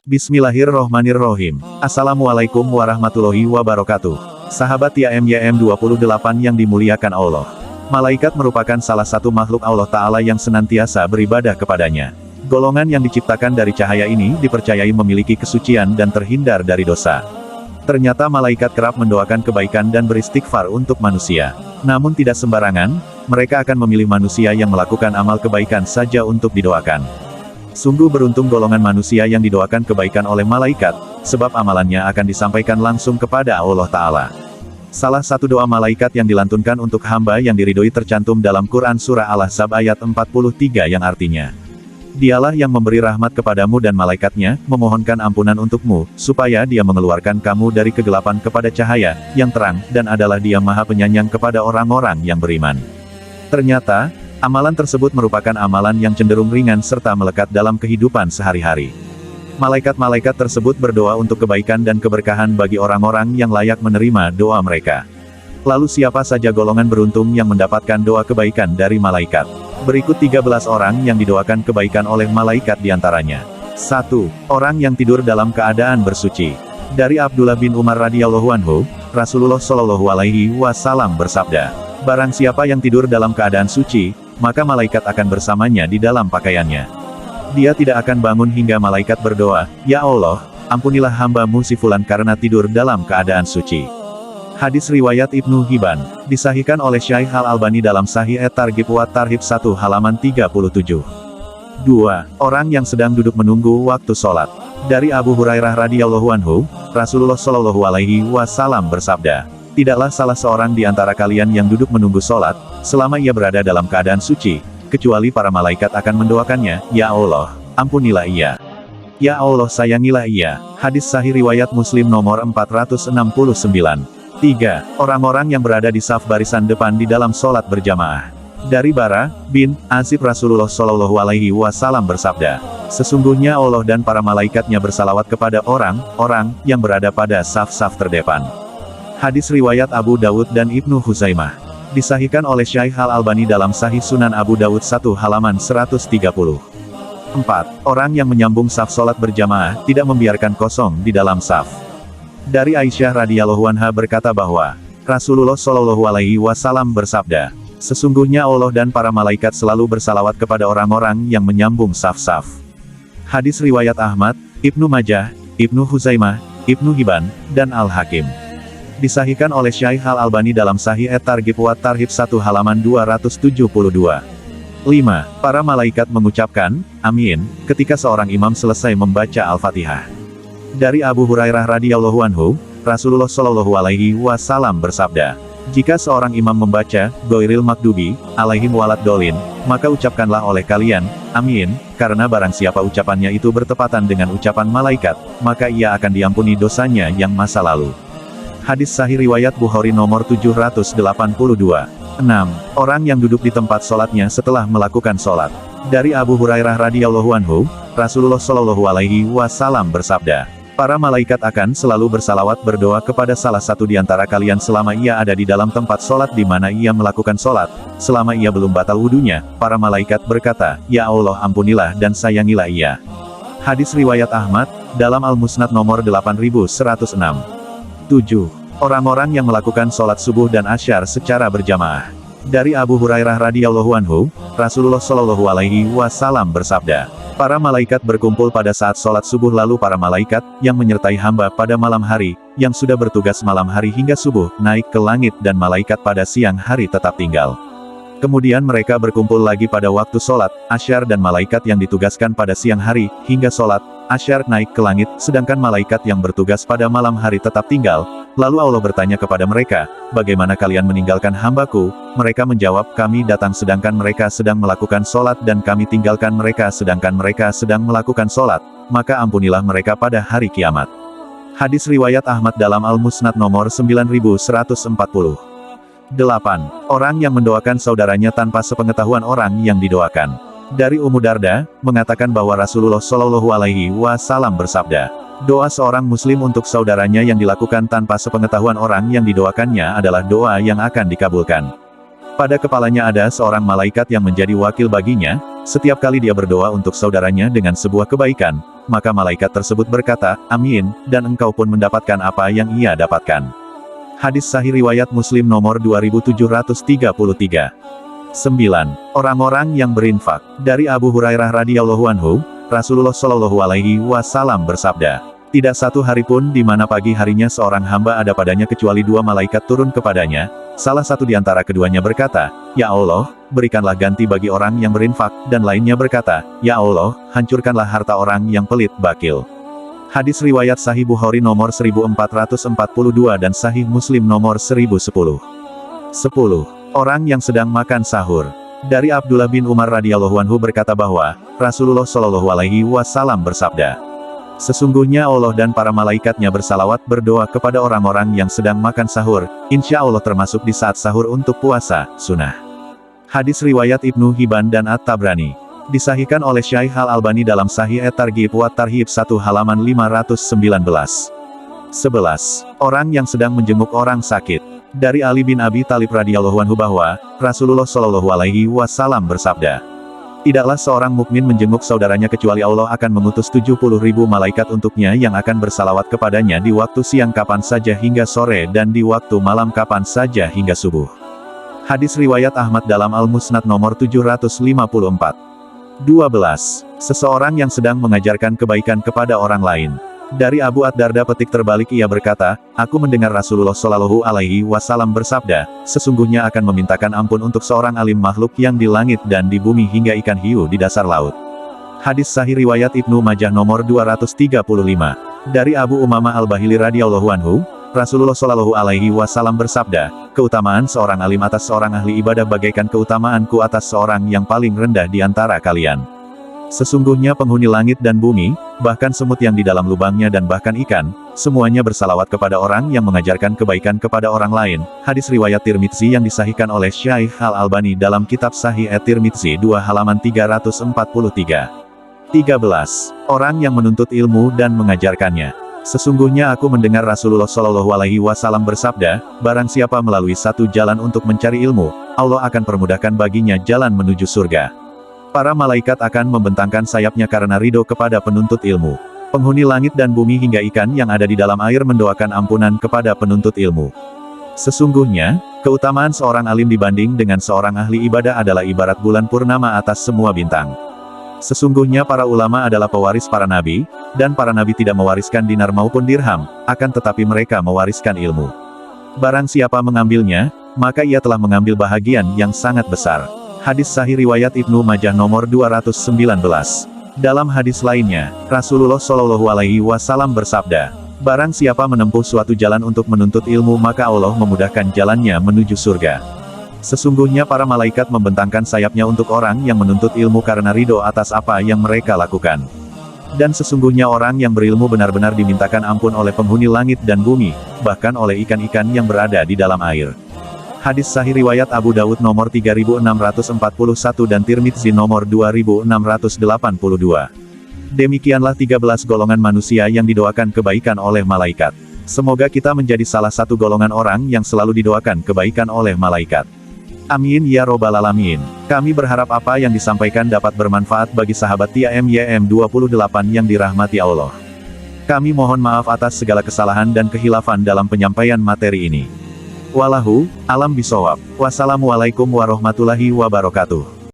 Bismillahirrohmanirrohim. Assalamualaikum warahmatullahi wabarakatuh. Sahabat YM 28 yang dimuliakan Allah. Malaikat merupakan salah satu makhluk Allah Ta'ala yang senantiasa beribadah kepadanya. Golongan yang diciptakan dari cahaya ini dipercayai memiliki kesucian dan terhindar dari dosa. Ternyata malaikat kerap mendoakan kebaikan dan beristighfar untuk manusia. Namun tidak sembarangan, mereka akan memilih manusia yang melakukan amal kebaikan saja untuk didoakan. Sungguh beruntung golongan manusia yang didoakan kebaikan oleh malaikat, sebab amalannya akan disampaikan langsung kepada Allah Ta'ala. Salah satu doa malaikat yang dilantunkan untuk hamba yang diridhoi tercantum dalam Quran Surah Al-Ahzab ayat 43 yang artinya, Dialah yang memberi rahmat kepadamu dan malaikatnya, memohonkan ampunan untukmu, supaya dia mengeluarkan kamu dari kegelapan kepada cahaya, yang terang, dan adalah dia maha penyayang kepada orang-orang yang beriman. Ternyata, amalan tersebut merupakan amalan yang cenderung ringan serta melekat dalam kehidupan sehari-hari. Malaikat-malaikat tersebut berdoa untuk kebaikan dan keberkahan bagi orang-orang yang layak menerima doa mereka. Lalu siapa saja golongan beruntung yang mendapatkan doa kebaikan dari malaikat? Berikut 13 orang yang didoakan kebaikan oleh malaikat diantaranya. 1. Orang yang tidur dalam keadaan bersuci. Dari Abdullah bin Umar radhiyallahu anhu, Rasulullah shallallahu alaihi wasallam bersabda, barang siapa yang tidur dalam keadaan suci, maka malaikat akan bersamanya di dalam pakaiannya. Dia tidak akan bangun hingga malaikat berdoa, Ya Allah, ampunilah hamba-Mu si fulan karena tidur dalam keadaan suci. Hadis riwayat Ibnu Hibban, disahihkan oleh Syaikh Al-Albani dalam Sahih At-Targhib wa Tarhib 1 halaman 37. 2. Orang yang sedang duduk menunggu waktu sholat. Dari Abu Hurairah radhiyallahu anhu, Rasulullah shallallahu alaihi wasallam bersabda, tidaklah salah seorang di antara kalian yang duduk menunggu sholat, selama ia berada dalam keadaan suci, kecuali para malaikat akan mendoakannya, Ya Allah, ampunilah ia. Ya Allah sayangilah ia. Hadis sahih riwayat Muslim nomor 469. 3. Orang-orang yang berada di saf barisan depan di dalam sholat berjamaah. Dari Bara bin Azib Rasulullah shallallahu alaihi wasallam bersabda, sesungguhnya Allah dan para malaikatnya bersalawat kepada orang-orang yang berada pada saf-saf terdepan. Hadis riwayat Abu Dawud dan Ibnu Huzaimah. Disahihkan oleh Syaikh Al-Albani dalam Sahih Sunan Abu Dawud 1 halaman 130. 4. Orang yang menyambung saf sholat berjamaah, tidak membiarkan kosong di dalam saf. Dari Aisyah radhiyallahu anha berkata bahwa, Rasulullah shallallahu alaihi wasallam bersabda, sesungguhnya Allah dan para malaikat selalu bersalawat kepada orang-orang yang menyambung saf-saf. Hadis riwayat Ahmad, Ibnu Majah, Ibnu Huzaimah, Ibnu Hibban, dan Al-Hakim. Disahihkan oleh Syaikh Al-Albani dalam Sahih At-Targhib wa Tarhib 1 halaman 272. 5. Para malaikat mengucapkan, Amin, ketika seorang imam selesai membaca Al-Fatihah. Dari Abu Hurairah radhiyallahu anhu, Rasulullah shallallahu alaihi wasallam bersabda, jika seorang imam membaca, Ghairil Maghdubi alaihim waladdallin, maka ucapkanlah oleh kalian, Amin, karena barang siapa ucapannya itu bertepatan dengan ucapan malaikat, maka ia akan diampuni dosanya yang masa lalu. Hadis sahih riwayat Bukhari nomor 782. 6. Orang yang duduk di tempat sholatnya setelah melakukan sholat. Dari Abu Hurairah radhiyallahu anhu, Rasulullah shallallahu alaihi wasallam bersabda, para malaikat akan selalu bersalawat berdoa kepada salah satu di antara kalian selama ia ada di dalam tempat sholat di mana ia melakukan sholat. Selama ia belum batal wudunya, para malaikat berkata, Ya Allah ampunilah dan sayangilah ia. Hadis riwayat Ahmad, dalam Al-Musnad nomor 8106. 7. Orang-orang yang melakukan sholat subuh dan asyar secara berjamaah. Dari Abu Hurairah radhiyallahu anhu, Rasulullah shallallahu alaihi wasallam bersabda, para malaikat berkumpul pada saat sholat subuh lalu para malaikat, yang menyertai hamba pada malam hari, yang sudah bertugas malam hari hingga subuh, naik ke langit dan malaikat pada siang hari tetap tinggal. Kemudian mereka berkumpul lagi pada waktu sholat, asyar dan malaikat yang ditugaskan pada siang hari, hingga sholat, asyar naik ke langit, sedangkan malaikat yang bertugas pada malam hari tetap tinggal. Lalu Allah bertanya kepada mereka, bagaimana kalian meninggalkan hambaku? Mereka menjawab, kami datang sedangkan mereka sedang melakukan sholat dan kami tinggalkan mereka sedangkan mereka sedang melakukan sholat, maka ampunilah mereka pada hari kiamat. Hadis riwayat Ahmad dalam Al-Musnad nomor 9140. 8. Orang yang mendoakan saudaranya tanpa sepengetahuan orang yang didoakan. Dari Ummu Darda, mengatakan bahwa Rasulullah shallallahu alaihi wasallam bersabda, doa seorang muslim untuk saudaranya yang dilakukan tanpa sepengetahuan orang yang didoakannya adalah doa yang akan dikabulkan. Pada kepalanya ada seorang malaikat yang menjadi wakil baginya, Setiap kali dia berdoa untuk saudaranya dengan sebuah kebaikan, maka malaikat tersebut berkata, "Amin," dan engkau pun mendapatkan apa yang ia dapatkan. Hadis Sahih riwayat Muslim nomor 2733. 9. Orang-orang yang berinfak. Dari Abu Hurairah radhiyallahu anhu, Rasulullah shallallahu alaihi wasallam bersabda, "Tidak satu hari pun di mana pagi harinya seorang hamba ada padanya kecuali dua malaikat turun kepadanya. Salah satu di antara keduanya berkata, 'Ya Allah, berikanlah ganti bagi orang yang berinfak,' dan lainnya berkata, 'Ya Allah, hancurkanlah harta orang yang pelit bakil.'" Hadis riwayat Sahih Bukhari nomor 1442 dan Sahih Muslim nomor 1010. 10. Orang yang sedang makan sahur. Dari Abdullah bin Umar radhiyallahu anhu berkata bahwa Rasulullah shallallahu alaihi wasallam bersabda, "Sesungguhnya Allah dan para malaikatnya bersalawat berdoa kepada orang-orang yang sedang makan sahur, insya Allah termasuk di saat sahur untuk puasa, sunnah." Hadis riwayat Ibnu Hibban dan At-Tabrani. Disahihkan oleh Syaikh Al-Albani dalam Sahih At-Targhib wa Tarhib 1 halaman 519. 11. Orang yang sedang menjenguk orang sakit. Dari Ali bin Abi Thalib radhiyallahu anhu bahwa Rasulullah shallallahu alaihi wasallam bersabda, "Tidaklah seorang mukmin menjenguk saudaranya kecuali Allah akan mengutus 70.000 malaikat untuknya yang akan bersalawat kepadanya di waktu siang kapan saja hingga sore dan di waktu malam kapan saja hingga subuh." Hadis riwayat Ahmad dalam Al-Musnad nomor 754. 12. Seseorang yang sedang mengajarkan kebaikan kepada orang lain. Dari Abu Ad-Darda petik terbalik ia berkata, "Aku mendengar Rasulullah shallallahu alaihi wasallam bersabda, sesungguhnya akan memintakan ampun untuk seorang alim makhluk yang di langit dan di bumi hingga ikan hiu di dasar laut." Hadis Sahih riwayat Ibnu Majah nomor 235. Dari Abu Umamah Al-Bahili radhiyallahu anhu, Rasulullah shallallahu alaihi wasallam bersabda, "Keutamaan seorang alim atas seorang ahli ibadah bagaikan keutamaanku atas seorang yang paling rendah di antara kalian. Sesungguhnya penghuni langit dan bumi, bahkan semut yang di dalam lubangnya dan bahkan ikan, semuanya bersalawat kepada orang yang mengajarkan kebaikan kepada orang lain." Hadis riwayat Tirmidzi yang disahihkan oleh Syaikh Al-Albani dalam kitab Sahih At-Tirmidzi 2 halaman 343. 13. Orang yang menuntut ilmu dan mengajarkannya. Sesungguhnya aku mendengar Rasulullah shallallahu alaihi wasallam bersabda, barang siapa melalui satu jalan untuk mencari ilmu, Allah akan permudahkan baginya jalan menuju surga. Para malaikat akan membentangkan sayapnya karena ridho kepada penuntut ilmu. Penghuni langit dan bumi hingga ikan yang ada di dalam air mendoakan ampunan kepada penuntut ilmu. Sesungguhnya, keutamaan seorang alim dibanding dengan seorang ahli ibadah adalah ibarat bulan purnama atas semua bintang. Sesungguhnya para ulama adalah pewaris para nabi, dan para nabi tidak mewariskan dinar maupun dirham, akan tetapi mereka mewariskan ilmu. Barang siapa mengambilnya, maka ia telah mengambil bahagian yang sangat besar. Hadis Sahih riwayat Ibnu Majah nomor 219. Dalam hadis lainnya, Rasulullah shallallahu alaihi wasallam bersabda, "Barang siapa menempuh suatu jalan untuk menuntut ilmu maka Allah memudahkan jalannya menuju surga." Sesungguhnya para malaikat membentangkan sayapnya untuk orang yang menuntut ilmu karena ridho atas apa yang mereka lakukan. Dan sesungguhnya orang yang berilmu benar-benar dimintakan ampun oleh penghuni langit dan bumi, bahkan oleh ikan-ikan yang berada di dalam air. Hadis Sahih riwayat Abu Dawud nomor 3641 dan Tirmidzi nomor 2682. Demikianlah 13 golongan manusia yang didoakan kebaikan oleh malaikat. Semoga kita menjadi salah satu golongan orang yang selalu didoakan kebaikan oleh malaikat. Amin ya robbal alamin. Kami berharap apa yang disampaikan dapat bermanfaat bagi sahabat Tia MYM28 yang dirahmati Allah. Kami mohon maaf atas segala kesalahan dan kehilafan dalam penyampaian materi ini. Wallahu a'lam bishawab. Wassalamualaikum warahmatullahi wabarakatuh.